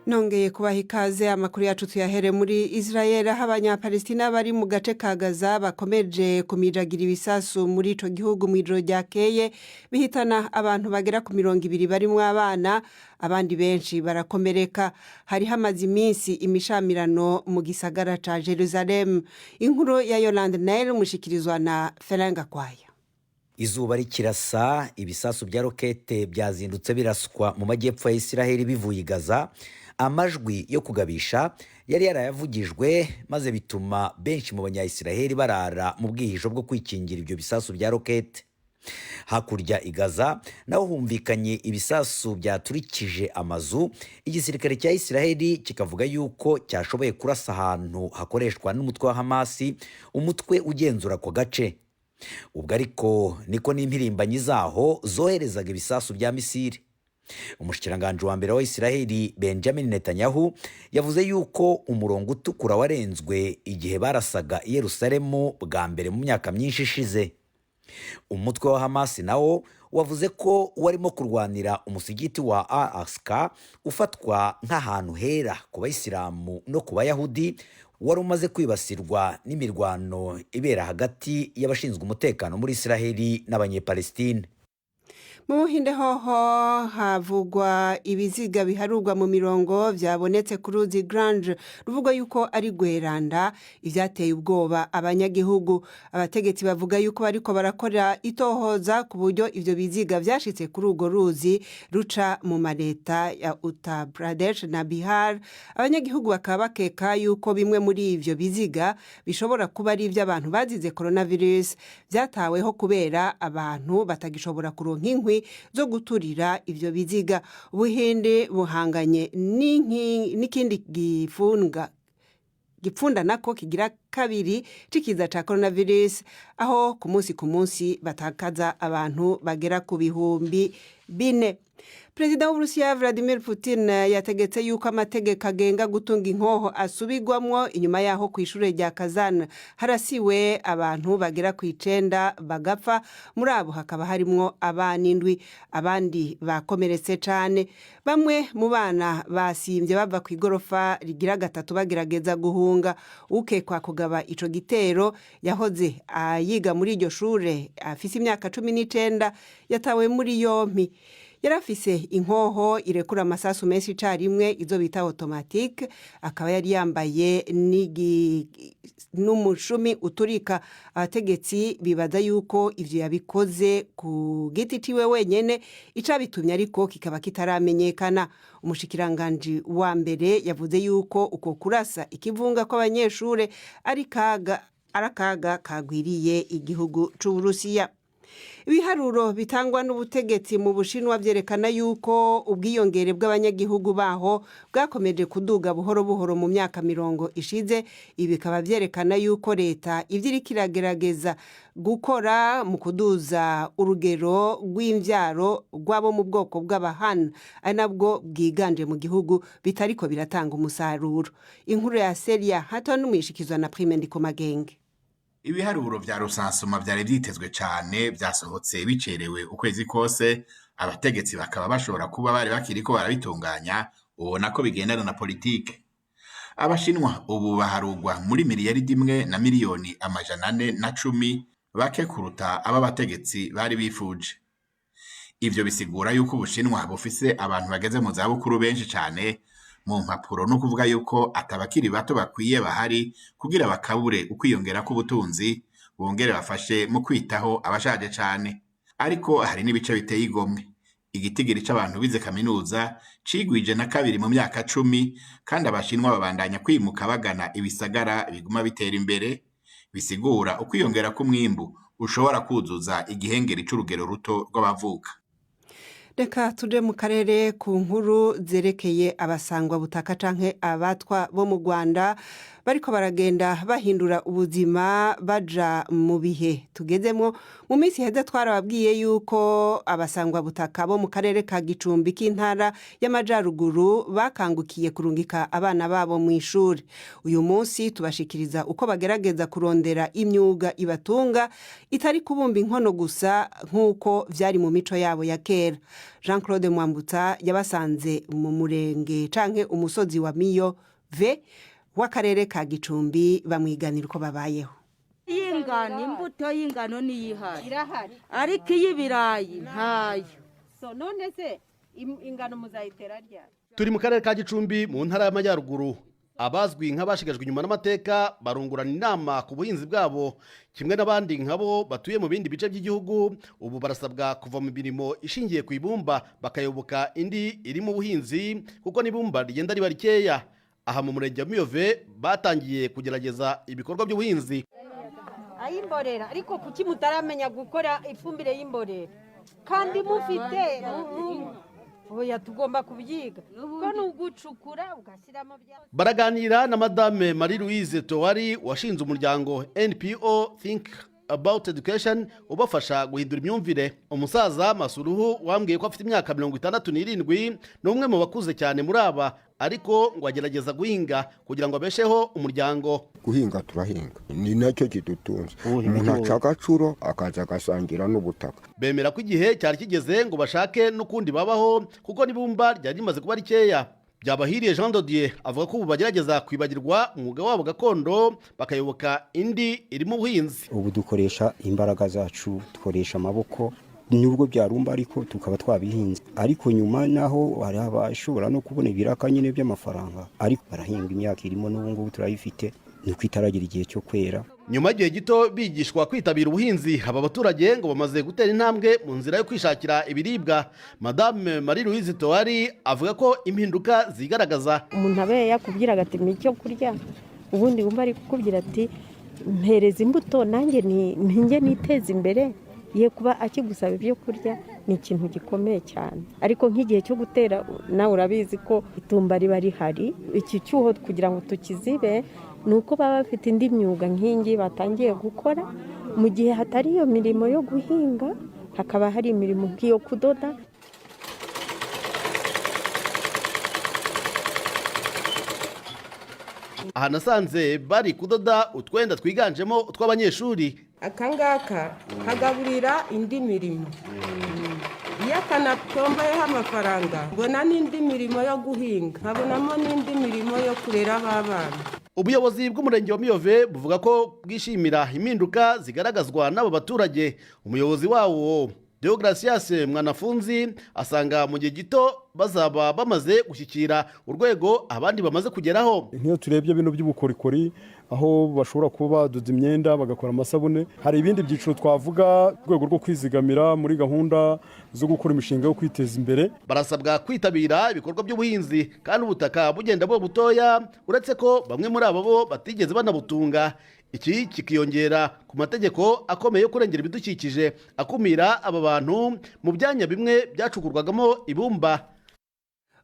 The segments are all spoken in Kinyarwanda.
Nongeye kubaha ikaze amakuru yacu tuyahere muri Israel aho abanyapalestina bari mu gace ka Gaza bakomeje kumijagira ibisasu muri ico gihugu mu ijoro ryakeye bihitana abantu bagera ku 200 barimwo abana abandi benshi barakomereka. Hari hamaze iminsi imishamirano mu gisagara ca Jerusalem. Inkuru ya Yolande Nail mushikirizwa na Ferenga Kwaya. Izuba rikirasa, ibisasu bya rokete byazindutse biraswa mu majyepfo ya Israel bivuye Gaza. Amajwi yo kugabisha yari yarayavugijwe maze bituma benshi mu banya-Israel barara mu bwihisho bwo kwikingira ibyo bisasu bya rokete. Hakurya Gaza naho humvikanye ibisasu byaturikije amazu. Igisirikare cya Israel kikavuga yuko cyashoboye kurasa ahantu hakoreshwa n'umutwe wa Hamas, umutwe ugenzura ko gace. Ubwo ariko niko n'impirimbanyi zaho zoherezaga ibisasu bya Misiri. Umushikiranganje wa mbere wa Israel Benjamin Netanyahu yavuze yuko umurongo utukura warenzwe igihe barasaga i Yerusalemu bwa mbere mu myaka myinshi ishize. Umutwe wa Hamas nawo wavuze ko warimo kurwanira umusigiti wa Al-Aqsa ufatwa nk'ahantu hera ku Bayisilamu no ku Bayahudi, wari umaze kwibasirwa n'imirwano ibera hagati y'abashinzwe umutekano muri Israel n'abanyepalestine. Mu Buhinde hoho havugwa ibiziga biharurwa mu mirongo byabonetse ku ruzi Grange ruvuga yuko ari gweranda, ivyateye ubwoba abanyagihugu. Abategetsi bavuga yuko bariko barakora itohoza ku buryo ivyo biziga vyashitse kuri urwo ruzi ruca mu mareta ya Uttar Pradesh na Bihar. Abanyagihugu bakaba bakeka yuko bimwe muri ivyo biziga bishobora kuba ari ivy'abantu bazize coronavirus vyataweho kubera abantu batagishobora kuronka inkwi zo guturira ivyo biziga. Ubuhinde buhanganye n'ikindi gipfunda nako kigira kabiri cikiza ca coronavirus, aho ku munsi batakaza abantu bagera ku bihumbi 4. Perezida w'Uburusiya Vladimir Putin yategetse yuko amategeko agenga gutunga inkoho asubigwamwo. Inyuma yaho kw'ishure rya Kazan harasiwe abantu bagera ku 9 bagapfa, muri abo hakaba harimwo abana 7, abandi bakomeretse cane. Bamwe mu bana basimvye bava ku igorofa rigira 3 bagerageza guhunga. Ukekwa kugaba ico gitero yahoze yiga muri iryo shure afise imyaka 19 yatawe muri yompi. Yarafise inkoho irekura amasasu menshi carimwe, izo bita automatique, akaba yari yambaye n'umushumi uturika. Abategetsi bibaza yuko ivyo yabikoze ku giti ciwe wenyene, icabitumye ariko kikaba kitaramenyekana. Umushikiranganje wa mbere yavuze yuko uko kurasa ikivunga kw'abanyeshure arakaga kagwiriye igihugu c'Uburusiya. Ibiharuro bitangwa n'ubutegetsi mu Bushinwa vyerekana yuko ubwiyongere bw'abanyagihugu baho bwakomeje kuduga buhoro buhoro mu myaka 20 ishize. Ibi bikaba vyerekana yuko leta ivyiriko iragerageza gukora mu kuduza urugero rw'imvyaro rwabo mu bwoko bw'abahana, ari nabwo bwiganje mu gihugu, bitariko biratanga umusaruro. Inkuru ya Celia hato n'umwishikizwa na Prime Ndikomagenge. Ibiharuro vya rusansuma vyari vyitezwe cane vyasohotse bicerewe ukwezi kose. Abategetsi bakaba bashobora kuba bari bakiriko barabitunganya, ubona ko bigendana na politike. Abashinwa ubu baharugwa muri miliyaridi 1 na miliyoni 410, bake kuruta aba bategetsi bari bifuje. Ivyo bisigura yuko Ubushinwa bufise abantu bageze mu zabukuru benshi cane. Mu mpapuro no kuvuga yuko atabakiri bato bakwiye bahari kugira bakabure ukwiyongera k'ubutunzi, bongere bafashe mu kwitaho abashaje cane. Ariko hari n'ibice biteye igomwe. Igitigiri c'abantu bize kaminuza cigwije na 2 mu myaka 10, kandi Abashinwa babandanya kwimuka bagana ibisagara biguma bitera imbere, bisigura ukwiyongera k'umwimbu ushobora kuzuza igihengeri c'urugero ruto rw'abavuka. Reka tuje mu karere ku nkuru zerekeye abasangwa butaka canke abatwa bo mu Rwanda bariko baragenda bahindura ubuzima baja mu bihe tugezemo. Mu minsi heza twarababwiye yuko abasangwa butaka bo mu karere ka Gicumbi k'intara y'Amajaruguru bakangukiye kurungika abana babo mu ishuri. Uyu munsi tubashikiriza uko bagerageza kurondera imyuga ibatunga itari kubumba inkono gusa nk'uko vyari mu mico yabo ya kera. Jean Claude Mwambutsa yabasanze mu murenge canke umusozi wa Miyove w'akarere ka Gicumbi bamwiganira uko babayeho. Ingano imbuto y'ingano niyihari ariko y'ibirayi ntayo. So none se ingano muzayitera ryari? Turi mu karere ka Gicumbi mu ntara y'Amajyaruguru. Abazwi nk'abashigajwe inyuma n'amateka barungurana inama ku buhinzi bwabo kimwe n'abandi nkabo batuye mu bindi bice by'igihugu. Ubu barasabwa kuva mu mirimo ishingiye ku ibumba bakayoboka indi iri mu buhinzi kuko n'ibumba rigenda riba rikeya. Aha mu murenge wa Miyove batangiye kugerageza ibikorwa by'ubuhinzi. Ayimborera ariko kuki mutaramenya gukora ifumbire y'imborera kandi mufite oya tugomba kubyiga ko nugucukura ugashyiramo bya. Baraganira na Madame Marie Louise Towari washinze umuryango NPO Think About Education ubafasha guhindura imyumvire. Umusaza Masuruhu wambwiye ko afite imyaka 67 n'umwe mu bakuze cyane muri aba, ariko ngo agerageza guhinga kugira ngo abesheho umuryango. Guhinga turahinga ni nacyo kidutunze. Umuntu acagacuro akaza agasangira n'ubutaka. Bemera ko igihe cyari kigeze ngo bashake n'ukundi babaho kuko n'ibumba ryari rimaze kuba rikeya. Byabahiriye Jean Dodier avuga ko ubu bagerageza kwibagirwa umwuga wabo gakondo bakayoboka indi iri mu buhinzi. Ubu dukoresha imbaraga zacu, dukoresha amaboko, nubwo byarumba ariko tukaba twabihinze. Ariko nyuma naho hari abashobora no kubona ibiraka nyine by'amafaranga, ariko barahinga imyaka irimo n'ubu ngubu turayifite, ni kwitaragira igihe cyo kwera. Nyuma y'igihe gito bigishwa kwitabira ubuhinzi, aba baturage ngo bamaze gutera intambwe mu nzira yo kwishakira ibiribwa. Madame Marie Louise Towari avuga ko impinduka zigaragaza. Umuntu abe yakubwiraga ati icyo kurya, ubundi wumva ari kukubwira ati mpereza imbuto nanjye ninjye niteza imbere. Ye kuba akigusaba ibyo kurya ni ikintu gikomeye cyane. Ariko nk'igihe cyo gutera nawe urabizi ko itumba riba rihari. Iki cyuho kugira ngo tukizibe nuko baba bafite indi myuga nk'ingi batangiye gukora. Mu gihe hatari iyo mirimo yo guhinga hakaba hari imirimo nk'iyo kudoda. Aha nasanze bari kudoda utwenda twiganjemo utw'abanyeshuri. Akangaka kagaburira indi mirimo. Iyo kanatombayeho amafaranga mbona n'indi mirimo yo guhinga, nkabonamo n'indi mirimo yo kurera abana. Ubuyobozi bw'umurenge wa Miyove buvuga ko bwishimira impinduka zigaragazwa n'abo baturage. Umuyobozi wawo Deogracias Mwanafunzi asanga mu gihe gito bazaba bamaze gushyikira urwego abandi bamaze kugeraho. Nk'iyo turebye bino by'ubukorikori aho bashobora kuba badoda imyenda bagakora amasabune, hari ibindi byiciro twavuga rwego rwo kwizigamira muri gahunda zo gukora imishinga yo kwiteza imbere. Barasabwa kwitabira ibikorwa by'ubuhinzi kandi ubutaka bugenda bo butoya, uretse ko bamwe muri abo bo batigeze banabutunga. Iki kikiyongera ku mategeko akomeye yo kurengera ibidukikije akumira aba bantu mu byanya bimwe byacukurwagamo ibumba.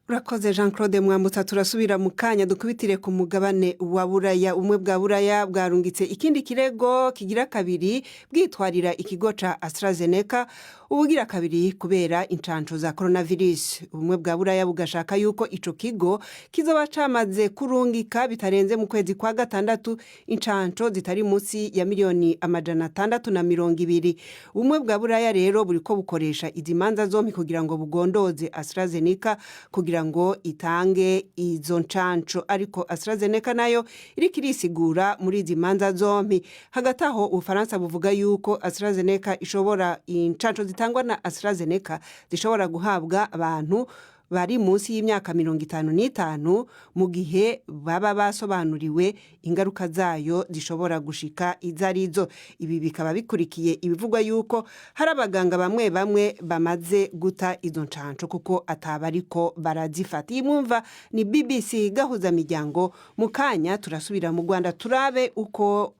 Urakoze Jean Claude Mwambutsa. Turasubira mu kanya dukubitire ku mugabane wa Buraya. Umwe bwa Buraya bwarungitse ikindi kirego kigira kabiri bwitwarira ikigo ca AstraZeneca ubugira kabiri kubera incanco za coronavirus. Umwe bwa Buraya bugashaka yuko ico kigo kizoba camaze kurungika bitarenze mu kwezi kwa gatandatu incanco zitari munsi ya miliyoni 620. Umwe bwa Buraya rero buriko bukoresha izi manza zompi kugira ngo bugondoze AstraZeneca kugira ngo itange izo ncanco, ariko AstraZeneca nayo iriko irisigura muri izi manza zompi. Hagati aho Ufaransa buvuga yuko AstraZeneca ishobora incanco zitangwa na AstraZeneca zishobora guhabwa abantu bari munsi y'imyaka 55 mu gihe baba basobanuriwe ingaruka zayo zishobora gushika izarizo. Ibi bikaba bikurikiye ibivugwa yuko hari abaganga bamwe bamwe bamaze guta izo ncanco kuko atabariko barazifata. Imwumva ni BBC gahuza miryango. Mu kanya turasubira mu Rwanda turabe uko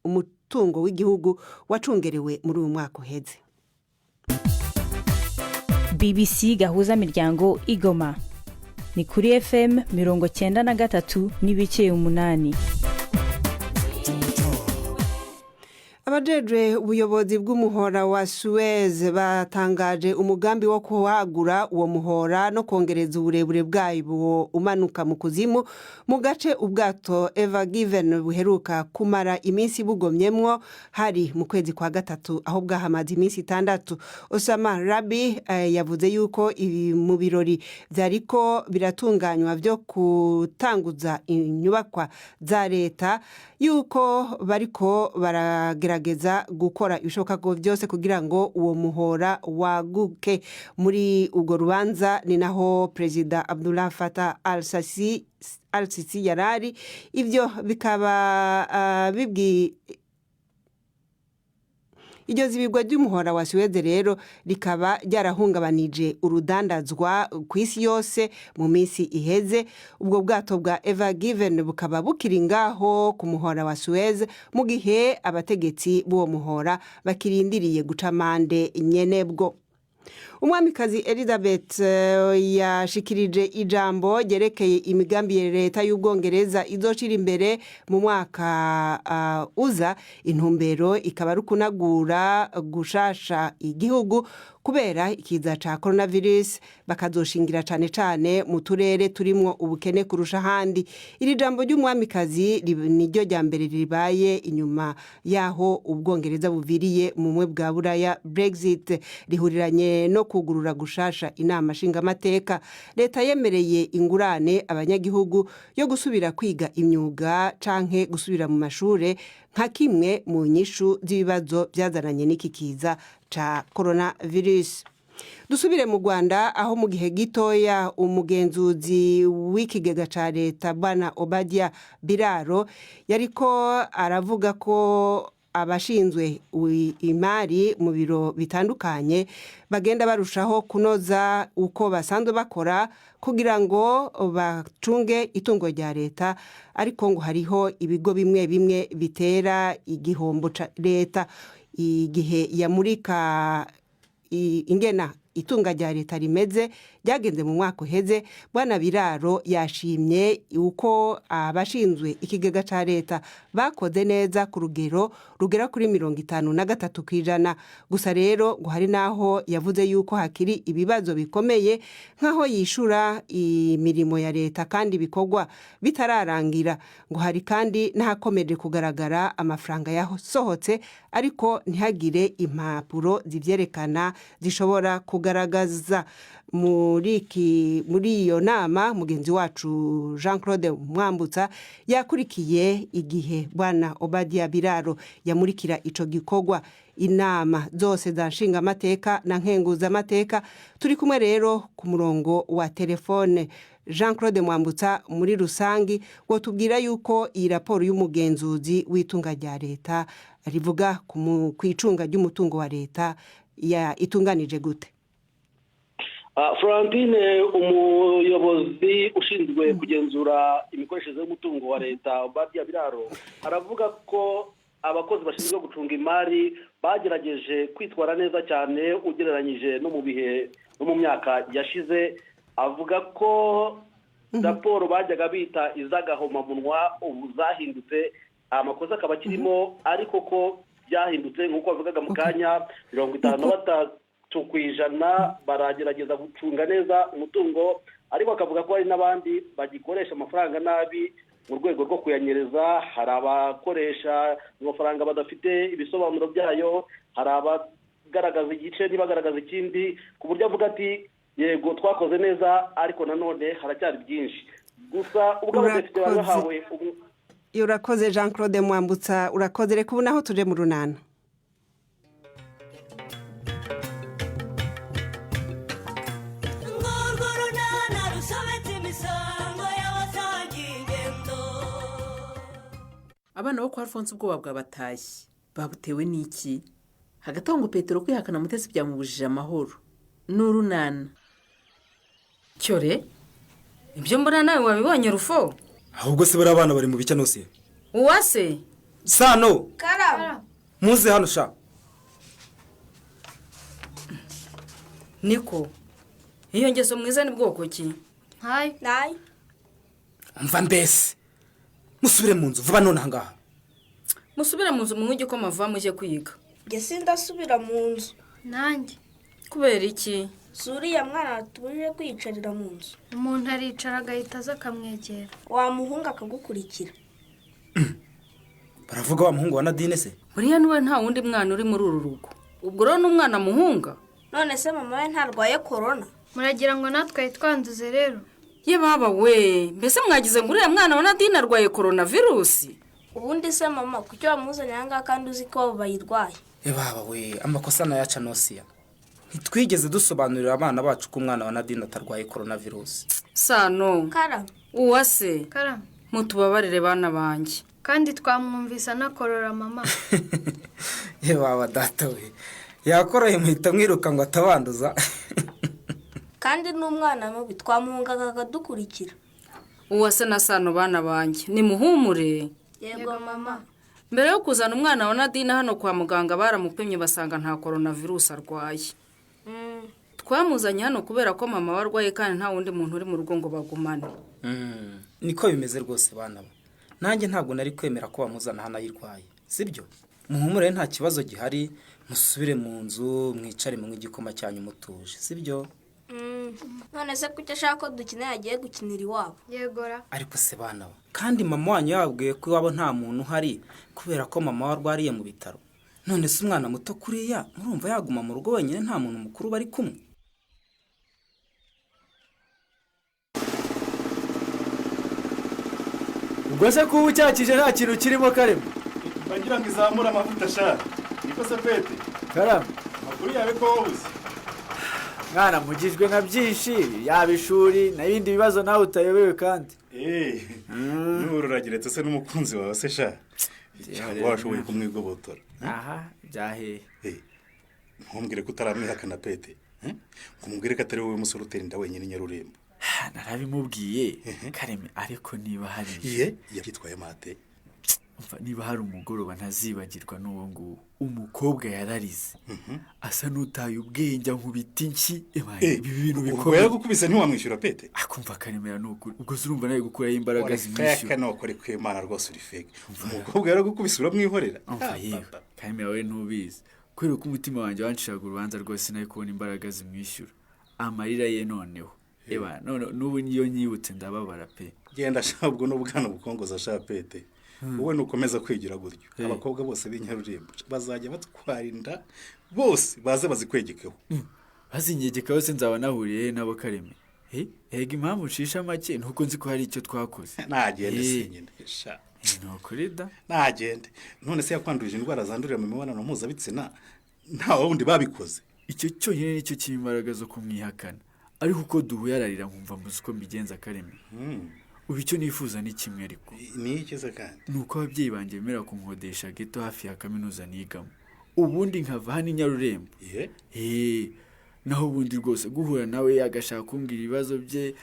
umutungo w'igihugu wacungerewe muri uyu mwaka uheze. BBC gahuza miryango Igoma ni kuri FM 93 n'ibice 8. abajejwe ubuyobozi bw'umuhora wa Suez batangaje umugambi wo kuhagura uwo muhora no kongereza uburebure bwayo umanuka mu kuzimu mu gace ubwato Ever Given buheruka kumara iminsi bugomyemwo hari mu kwezi kwa gatatu aho bwahamaze iminsi 6. Osama Rabi yavuze yuko mu birori vyariko biratunganywa vyo kutanguza inyubakwa za leta yuko bariko baragerageza gukora ibishoboka byose kugira ngo uwo muhora waguke. Muri urwo rubanza ni naho Perezida Abdullah Fattah al-Sisi yarari. Ivyo bikaba iryo zibigwa ry'umuhora wa Suez rero rikaba ryarahungabanije urudandazwa ku isi yose mu minsi iheze. Ubwo bwato bwa Ever Given bukaba bukiri ngaho ku muhora wa Suez mu gihe abategetsi b'uwo muhora bakirindiriye guca amande nyenebwo. Umwamikazi Elizabeth yashikirije ijambo ryerekeye imigambi ya leta y'Ubwongereza izoshira imbere mu mwaka uza. Intumbero ikaba rukunagura gushasha igihugu kubera ikiza ca coronavirus, bakazoshingira cane mu turere turimwo ubukene kurusha handi. Iri jambo ry'umwamikazi niryo rya mbere ribaye inyuma yaho Ubwongereza buviriye mu mwe bwa Buraya Brexit, rihuriranye no kugurura gushasha inama nshingamateka. Leta yemereye ingurane abanyagihugu yo gusubira kwiga imyuga canke gusubira mu mashure nka kimwe mu nyishu z'ibibazo byazananye n'iki kiza ca coronavirus. Dusubire mu Rwanda aho mu gihe gitoya umugenzuzi w'ikigega ca leta Bwana Obadia Biraro yariko aravuga ko abashinzwe imari mu biro bitandukanye bagenda barushaho kunoza uko basanzwe bakora kugira ngo bacunge itungo rya leta, ariko ngo hariho ibigo bimwe bimwe bitera igihombo ca leta igihe yamurika ingena itunga rya leta rimeze ryagenze mu mwaka uheze. Bwana Biraro yashimye uko abashinzwe ikigega ca leta bakoze neza ku rugero rugera kuri 53%. Gusa rero ngo hari naho yavuze yuko hakiri ibibazo bikomeye nkaho yishura imirimo ya leta kandi bikorwa bitararangira. Ngo hari kandi n'ahakomeje kugaragara amafaranga yasohotse ariko ntihagire impapuro zivyerekana zishobora kugaragaza. Muri iyo nama mugenzi wacu Jean-Claude Mwambutsa yakurikiye igihe Bwana Obadia Biraro yamurikira ico gikorwa. Inama zose za nshingamateka na nkenguzamateka turi kumwe rero ku murongo wa telefone. Jean-Claude Mwambutsa, muri rusangi ngo tubwira yuko iyi raporo y'umugenzuzi w'itunga rya leta rivuga ku icunga ry'umutungo wa leta itunganije gute? Florentine, umuyobozi ushinzwe kugenzura imikoreshereze y'umutungo wa leta Obadia Biraro aravuga ko abakozi bashinzwe gucunga imari bagerageje kwitwara neza cyane ugereranyije no mu bihe no mu myaka yashize. Avuga ko raporo bajyaga bita izagahomamunwa ubu zahindutse, amakosa akaba akirimo ariko ko byahindutse nk'uko bavugaga mu kanya 53% baragerageza gucunga neza umutungo, ariko akavuga ko hari n'abandi bagikoresha amafaranga nabi mu rwego rwo kuyanyereza. Hari abakoresha amafaranga badafite ibisobanuro byayo, hari abagaragaza igice ntibagaragaza ikindi, ku buryo avuga ati yego twakoze neza ariko nanone haracyari byinshi. Gusa ubwo abadepite bahawe urakoze Jean-Claude Mwambutsa, urakoze. Reka ubu naho tuje mu runana. Abana bo kwa Alphonse ubwoba bwabatashye babutewe n'iki? Hagati aho ngo Petero kwihakana Mutesi byamubujije amahoro. N'urunana cyore ibyo mbona nawe wabibonye Rufo? Ahubwo se bari abana bari mu bice nose. Uwase Sano Karaba muze hano sha. Niko iyo ngeso mwiza ni bwoko ki? Mva mbese musubire mu nzu vuba none ahangaha. musubire mu nzu munywe igikoma vuba mujye kwiga. Njye sindasubira mu nzu. nanjye Kubera iki? Suriya mwana atubujije kwiyicarira mu nzu. umuntu aricara agahita aza akamwegera. Wamuhunga akagukurikira. Baravuga wa muhungu wa Nadine se? Buriya niwe nta wundi mwana uri muri uru rugo. Ubwo rero n'umwana muhunga? None se mama we ntarwaye corona? Muragira ngo natwe twanduze rero? Ye baba we, mbese mwagize ngo uriya mwana wa Nadine arwaye coronavirus? Ubundi se mama kucyo wamuzanye hanga kandi uzi ko bayirwaye? Baba we, amakosa nayaca Nosiya. Ntitwigeze dusobanurira abana bacu ko umwana wa Nadine atarwaye coronavirus. Sano. Karame. Uwase. Karame. Mutubabarire bana banjye. Kandi twamwumvisa nakorora mama. Baba data we. Yakoroye muhita mwiruka ngo atabanduza. Kandi n'umwana mubi twamuhungaga akadukurikira. Uwase na Sano bana banjye, ni muhumure. Yego mama. Mbere yo kuzana umwana wa Nadine hano kwa muganga baramupimye basanga nta coronavirus arwaye. Twamuzanye hano kubera ko mama warwaye kandi nta wundi muntu uri mu rugo ngo bagumane. Niko bimeze rwose bana ba. Nanjye ntabwo nari kwemera ko bamuzana hano ayirwaye. Sibyo? Muhumure nta kibazo gihari, musubire mu nzu, mwicare mu igikoma cyanyu mutuje. Sibyo? None se kucyo ashaka ko dukina yagiye gukinira iwabo? Yegora. Ariko se bana ba. Kandi mama wanyu yabwiye ko iwabo nta muntu uhari kubera ko mama warwariye mu bitaro. None se umwana muto kuriya murumva yaguma mu rugo wenyine nta muntu mukuru bari kumwe? Ubwo se kuba ucyakije nta kintu kirimo Kareme? Bagira ngo izamure amavuta sha. Niko se Pete? Karame. Makuru yawe ko wobuze. Mwana mugijwe na byinshi, yaba ishuri n'ibindi bibazo nawe utayobewe kandi. N'ururagiretse se n'umukunzi wawe se sha. Washoboye kumwigobotora. Aha, byahe. Ntumbwire ko utaramwihakana Pete. Kumubwire ko atari wowe musore utera inda wenyine Nyarurembo. Narabimubwiye Kareme, ariko niba hari yitwaye mate. Niba hari umugoroba ntazibagirwa n'uwo nguwo. Umukobwa yararize. Asa n'utaye ubwenge nkubita inki. Ibi bintu bikomeye. Ubwo gukubise ntiwamwishyura Pete? Akumva Karemera n'ukuri. Ubwo zurumva nawe gukuraho imbaraga zimwishyura. Feke nokore kw'Imana rwose uri feke. Umukobwa yaragukubise uramwihorera. Karemera we ntubizi. Kubera ko umutima wanjye wanciraga urubanza rwose nawe kubona imbaraga zimwishyura. Amarira ye noneho. N'ubu niyo nyibutse ndababara pe. Genda shabwo n'ubwana bukongoza sha Pete. Wowe nukomeza kwigira gutyo. Abakobwa bose b'Inyarurembo bazajya batwara inda bose baze bazikwegekeho. Bazinyegeka bose nzaba nahuriye nabo Kareme. Ega impamvu nshisha make nuko nzi ko hari icyo twakoze. Nagende sinyine sha. Nukurida. Nagende. None se yakwanduje indwara zandurira mu mibonano mpuzabitsina nta wundi babikoze. Icyo cyonyine nicyo kimbaraga zo kumwihakana. Ariko uko duhuye ararira nkumva muzi uko mbigenza Kareme. Ubu icyo nifuza ni kimwe ariko. Ni ikiza kandi. Nuko ababyeyi banjye bemera kunkodesha geto hafi ya kaminuza nigamo. Ubundi nkava hano Nyarurembo. Naho ubundi rwose guhura nawe yagashaka kumbwira ibibazo bye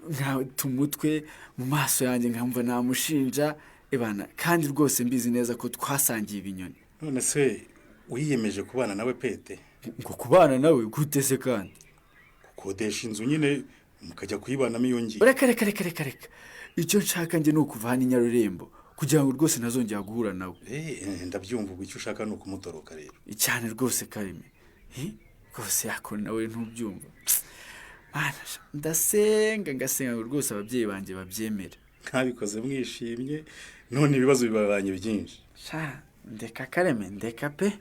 nka tumutwe mu maso yanjye nkamva namushinja ebana kandi rwose mbizi neza ko twasangiye ibinyoni. None se wiyemeje kubana nawe Pete? Ngo kubana nawe gute se kandi? Kodesha inzu nyine mukajya kuyibanamo iyongiye. Reka. Icyo nshaka nje no kuva hano Nyarurembo kugira ngo rwose nazongera guhura nawe. Ndabyumva ubwo icyo ushaka no kumutoroka rero. Cyane rwose Kareme. Rwose yako nawe ntubyumva. Mana ngasenga rwose ababyeyi banjye babyemera. Nkabikoze mwishimye none ibibazo bibabanye byinshi. Sha ndeka Kareme ndeka pe.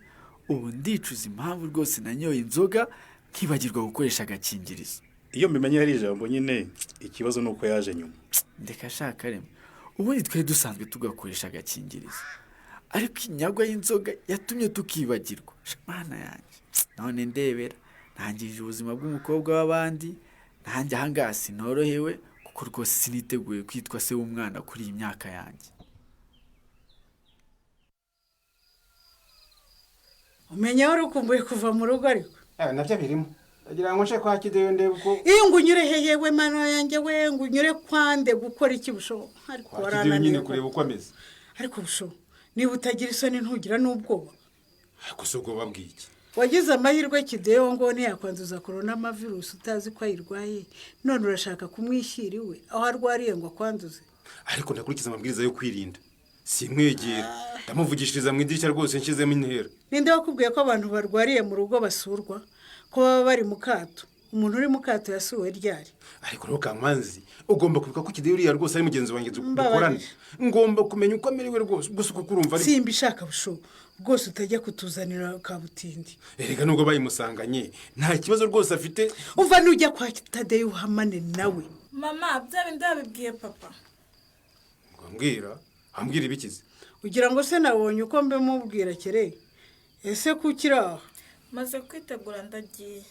Ubu ndicuza impamvu rwose nanyoye inzoga nkibagirwa gukoresha agakingirizo. Iyo mbimenye ari ijambo nyine ikibazo nuko yaje nyuma. Ndeka shaka Kareme. Ubundi twe dusanzwe tugakoresha agakingirizo. Ariko inyagwa y'inzoga yatumye tukibagirwa. Mana yanjye. None ndebera ntangije ubuzima bw'umukobwa w'abandi nanjye hangasi norohewe kuko rwose siniteguye kwitwa se w'umwana kuri iyi myaka yanjye. Umenya wari ukumbuye kuva mu rugo ariko. Nabyo birimo. Agira ngo nce kwa Kideyo ndebe uko. Iyo ngunyure heyewe mana yanjye we ngunyure kwande gukora iki busho. Ariko warana nyine kureba uko ameze. Ariko busho niba utagira isoni ntugira n'ubwoba. Ariko se ubwo babwiye iki? Wagize amahirwe Kideyo ngo ntiyakwanduza coronavirus utazi ko ayirwaye. None urashaka kumwishyira iwe aho arwariye ngo akwanduze. Ariko ndakurikiza amabwiriza yo kwirinda. Simwegera. ndamuvugishiriza mu idirishya rwose nshyizemo intera. ninde wakubwiye ko abantu barwariye mu rugo basurwa ko baba bari mu kato? umuntu uri mu kato yasuwe ryari? ariko rero Kankwanzi ugomba kwibuka ko Kideyo uriya rwose ari mugenzi wanjye dukorana. ngomba kumenya uko amerewe rwose gusa uko urumva ari simba ishaka busho rwose utajya kutuzanira kabutindi. erega nubwo bayimusanganye nta kibazo rwose afite. umva nujya kwa Tadeyo uhamane nawe. mama bya bindi yabibwiye papa. ambwira ibikize. ugira ngo se nabonye uko mbe mubwira kere ese kukiri aho? maze kwitegura ndagiye.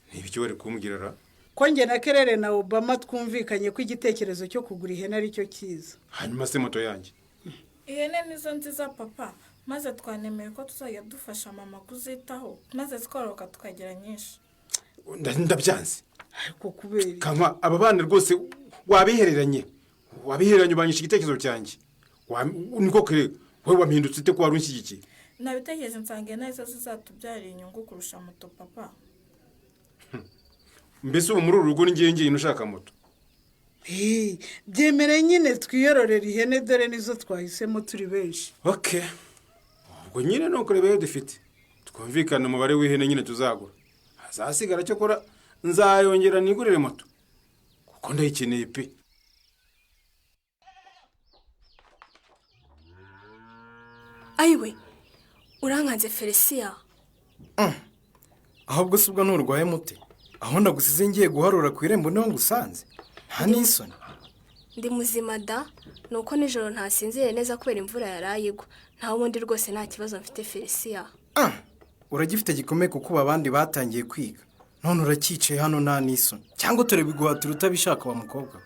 ntibiki wari kumbwira ra? ko njye na Kerere na Obama twumvikanye ko igitekerezo cyo kugura ihene ari cyo cyiza. hanyuma se moto yanjye? ihene nizo nziza papa, maze twanemeye ko tuzajya dufasha mama kuzitaho maze zikoroka tukagira nyinshi. ndabyanze. ariko kubera Kankwa aba bana rwose wabihereranye ubanyisha igitekerezo cyanjye. niko kere wowe wampindutse ute ko wari unshyigikiye? nabitekereje nsangiye nazo zizatubyarira inyungu kurusha moto papa. mbese ubu muri uru rugo ni ngiye ushaka moto? byemere nyine twiyororera ihene dore nizo twahisemo turi benshi. okay ubwo nyine nuko reba iyo dufite twumvikana umubare w'ihene nyine tuzagura. hazasigara cyo kora nzayongera nigurire moto kuko ndayikeneye pe. ayiwe urankanze Felisia. ahubwo si ubwo nturwaye mute aho ndagusize ngiye guharura ku irembo niho ngusanze nta n'isoni. ndi muzima da nuko nijoro ntasinzire neza kubera imvura yarayigwa nta wundi rwose nta kibazo mfite Felisia. uragifite gikomeye kuko abandi batangiye kwiga none urakicaye hano nta n'isoni cyangwa turabiguhatira utabishaka wa mukobwa?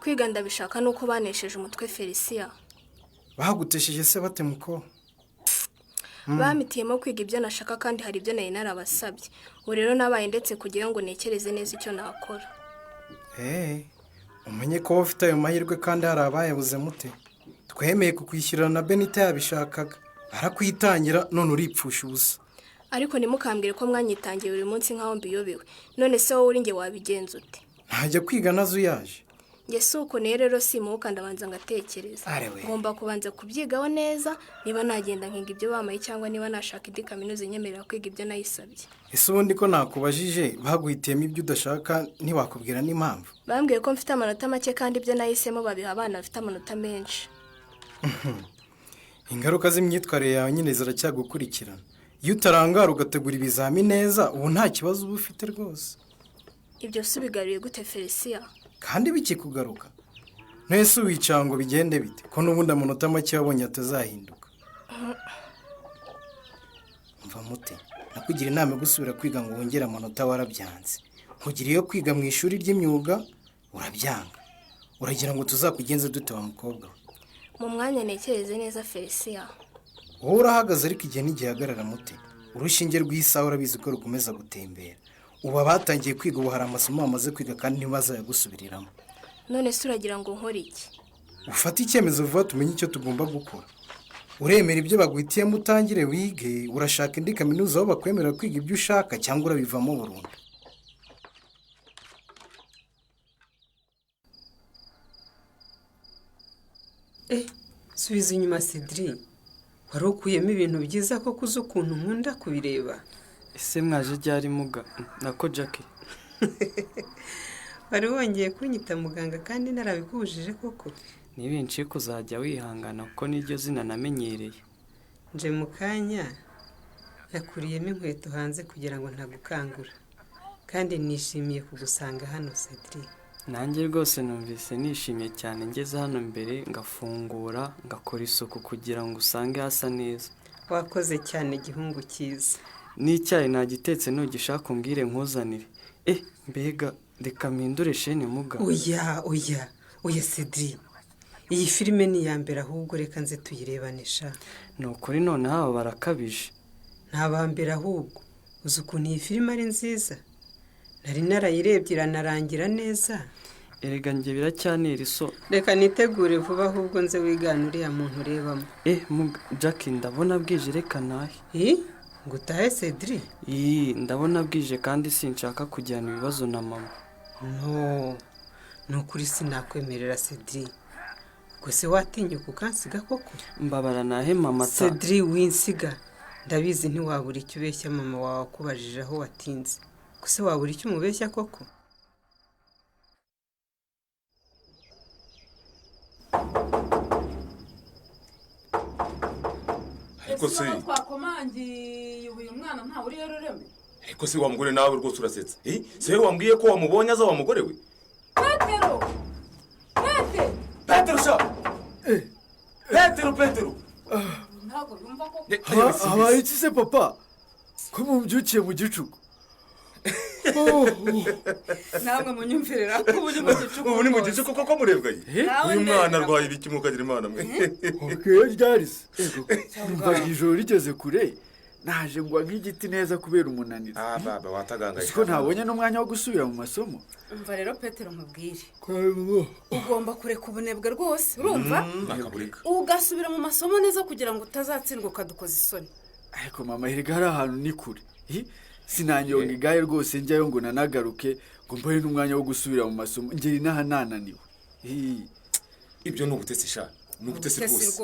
kwiga ndabishaka nuko banesheje umutwe Felisia. bahagutesheje se bate muko? bamitiyemo kwiga ibyo nashaka kandi hari ibyo nari narabasabye ubu rero nabaye ndetse kugira ngo nekereze neza icyo nakora. umenye ko ufite ayo mahirwe kandi hari abayabuze mute. twemeye kukwishyurira na Benita yabishakaga arakwitangira none uripfusha ubusa. ariko ntimukambwire ko mwanyitangiye buri munsi nk'aho mbiyobewe. none se wowe uri nge wabigenza ute? ntajya kwiga nazo uyaje. nge si uko rero simuka ndabanza ngatekereza. ngomba kubanza kubyigaho neza niba nagenda nkiga ibyo bamaye cyangwa niba nashaka indi kaminuza inyemerera kwiga ibyo nayisabye. ese ubundi ko nakubajije baguhitiyemo ibyo udashaka ntiwakubwira n'impamvu? bambwiye ko mfite amanota make kandi ibyo nahisemo babiha abana bafite amanota menshi. ingaruka z'imyitwarire yawe nyine ziracyagukurikirana. iyo utarangara ugategura ibizami neza ubu nta kibazo uba ufite rwose. ibyo si ubigaruye gute Felisia? kandi bikikugaruka ntese wicara ngo bigende bite ko n'ubundi amanota make wabonye atazahinduka. mva mute nakugira inama yo gusubira kwiga ngo wongere amanota warabyanze. nkugira iyo kwiga mu ishuri ry'imyuga urabyanga. uragira ngo tuzakugenze dute wa mukobwa? mu mwanya nekereze neza Felisia. wowe urahagaze ariko igihe ntigihagarara mute. urushinge rw'isaha urabizi ko rukomeza gutembera. ubu abatangiye kwiga ubu hari amasomo bamaze kwiga kandi ntibazayagusubiriramo. none se uragira ngo nkore iki? ufate icyemezo vuba tumenye icyo tugomba gukora. uremera ibyo baguhitiyemo utangire wige. urashaka indi kaminuza aho bakwemerera kwiga ibyo ushaka cyangwa urabivamo burundu? subiza inyuma Cedri. wari ukuyemo ibintu byiza ko kuzi ukuntu nkunda kubireba. ese mwaje ryari muga nako Jackie? wari wongeye kunyita muganga kandi narabikubujije koko? nibenshi kuzajya wihangana kuko niryo zina namenyereye. nje mu kanya nakuriyemo inkweto hanze kugira ngo ntagukangura kandi nishimiye kugusanga hano Cedri. nanjye rwose numvise nishimye cyane ngeze hano mbere ngafungura ngakora isuku kugira ngo usange hasa neza. wakoze cyane gihungu cyiza. n'icyayi nagitetse nugishaka umbwire nkuzanire. mbega reka mpindure shene muga. oya Cedri, iyi filime ni iya mbere ahubwo reka nze tuyirebanisha. ni ukuri none haba barakabije. ntabambere ahubwo uzi ukuntu iyi filime ari nziza. nari narayirebye iranarangira neza. erega njye biracyanira iso. reka nitegure vuba ahubwo nze wigana uriya muntu urebamo. muga Jackie ndabona bwije reka nahe. ngo utahe Cedri? ndabona bwije kandi sinshaka kujyana ibibazo na mama. ni ukuri sinakwemerera Cedri. ubwo ubwo se watinyuka ukansiga koko? mbabara nahe mama Cedri winsiga ndabizi ntiwabura icyo ubeshya mama wawe akubajije aho watinze. Gusa wabura icyo umubeshya koko? ariko se twakomangiye uyu mwana ntawe uri rureme. ariko se wa mugore nawe rwose urasetsa se wambwiye ko wamubonye aza wa mugore we? Petero Petero sha Petero ntabwo yumva ko habaye iki se papa ko mumbyukiye mu gicuku? namwe munyumvirira ko ubu ni mu gicuku koko murebwaye uyu mwana arwaye ibiki mukagira imana mwe okeyo ryarise mva ijoro rigeze kure naje ngwa nk'igiti neza kubera umunaniro. baba watagangaye siko ntabonye n'umwanya wo gusubira mu masomo. umva rero Petero nkubwire ugomba kureka ubunebwe rwose urumva ugasubira mu masomo neza kugira ngo utazatsindwa ukadukoza isoni. ariko mama hirga hari ahantu ni kure sinanyonga igaye rwose njyayo ngo nanagaruke ngo mbone n'umwanya wo gusubira mu masomo ngeri inaha nananiwe. ibyo ni ubutesi sha ni ubutesi rwose.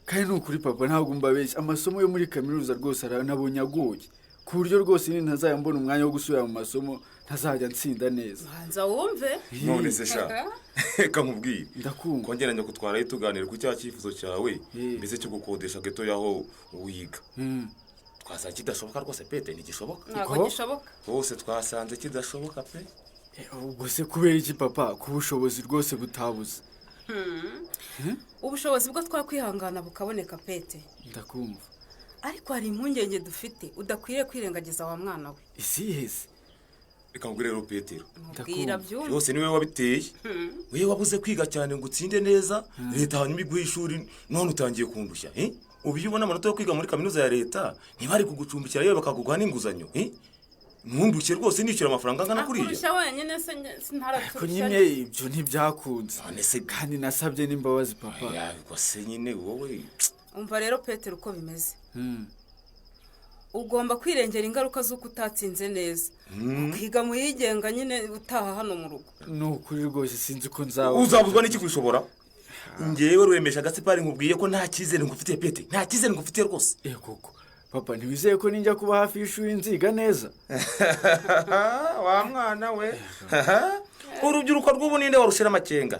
kandi nukuri papa ntabwo mbabeshya amasomo yo muri kaminuza rwose nabonye agoye ku buryo rwose ntazajya mbona umwanya wo gusubira mu masomo ntazajya nsinda neza. hanza wumve none se sha reka nkubwire ndakumva kongeranya kutwarayo tuganire ku cya cyifuzo cyawe mbese cyo gukodesha geto yaho wiga. twasanga kidashoboka rwose Pete ntigishoboka. ntabwo gishoboka bose twasanze kidashoboka pe. ubwo se kubera iki papa ku bushobozi rwose butabuze? ubushobozi bwo twakwihangana bukaboneka Pete. ndakumva ariko hari impungenge dufite udakwiriye kwirengagiza wa mwana we. isiheze reka ngure rero Petero mbwira byumve byose niwe wabiteye wewe wabuze kwiga cyane ngo utsinde neza leta hanyuma iguhe ishuri none utangiye kundushya ubu iyo ubona amanota yo kwiga muri kaminuza ya leta ntibari kugucumbikira yewe bakaguha n'inguzanyo ntundushye rwose nishyura amafaranga angana kuriya. akurusha wenyine se ntaraturusha. ariko nyine ibyo ntibyakunze kandi nasabye n'imbabazi papa. rwose nyine wowe umva rero Petero uko bimeze ugomba kwirengera ingaruka z'uko utatsinze neza ukiga mu yigenga nyine utaha hano mu rugo. ni ukuri rwose sinzi ko nzaba uzabuzwa n'iki kwishobora. ngewe rwemesha agasipari nkubwiye ko nta cyizere ngufitiye Pete nta cyizere ngufitiye rwose. koko papa ntiwizeye ko ninjya kuba hafi y'ishuri nziga neza? wa mwana we urubyiruko rw'ubu ninde warushira amakenga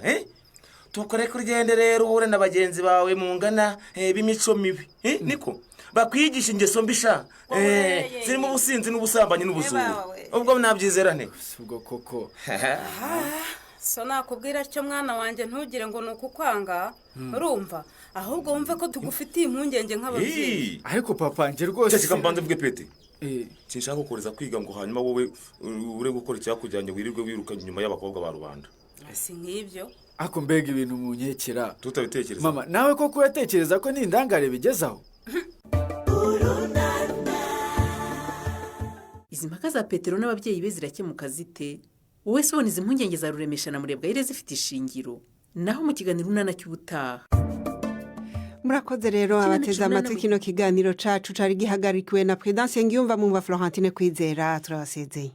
tukore kurugende rero uhure na bagenzi bawe mu ngana b'imico mibi niko bakwigisha ingeso mbisha zirimo ubusinzi n'ubusambanyi n'ubuzuru ubwo nabyizerane ubwo koko so nakubwira cyo mwana wanjye ntugire ngo ni ukukwanga urumva ahubwo wumve ko tugufitiye impungenge nk'ababyeyi. ariko papa njye rwose cyangwa mbanze mvuge Pete sinshaka gukoreza kwiga ngo hanyuma wowe ure gukora icyakujyanye wirirwe wiruka nyuma y'abakobwa ba rubanda. si nk'ibyo ako mbega ibintu mu nkekera tutabitekereza. mama nawe koko uratekereza ko n'indangare bigezaho? izi mpaka za Petero n'ababyeyi be zirakemuka zite? wowe se ubona izi mpungenge za ruremesha na murebwayire zifite ishingiro? naho mu kiganiro unana cy'ubutaha. murakoze rero abateze amatwi kino kiganiro cacu cari gihagarikiwe na Prudence Ngiyumva mu Florentine Kwizera turabasezeye.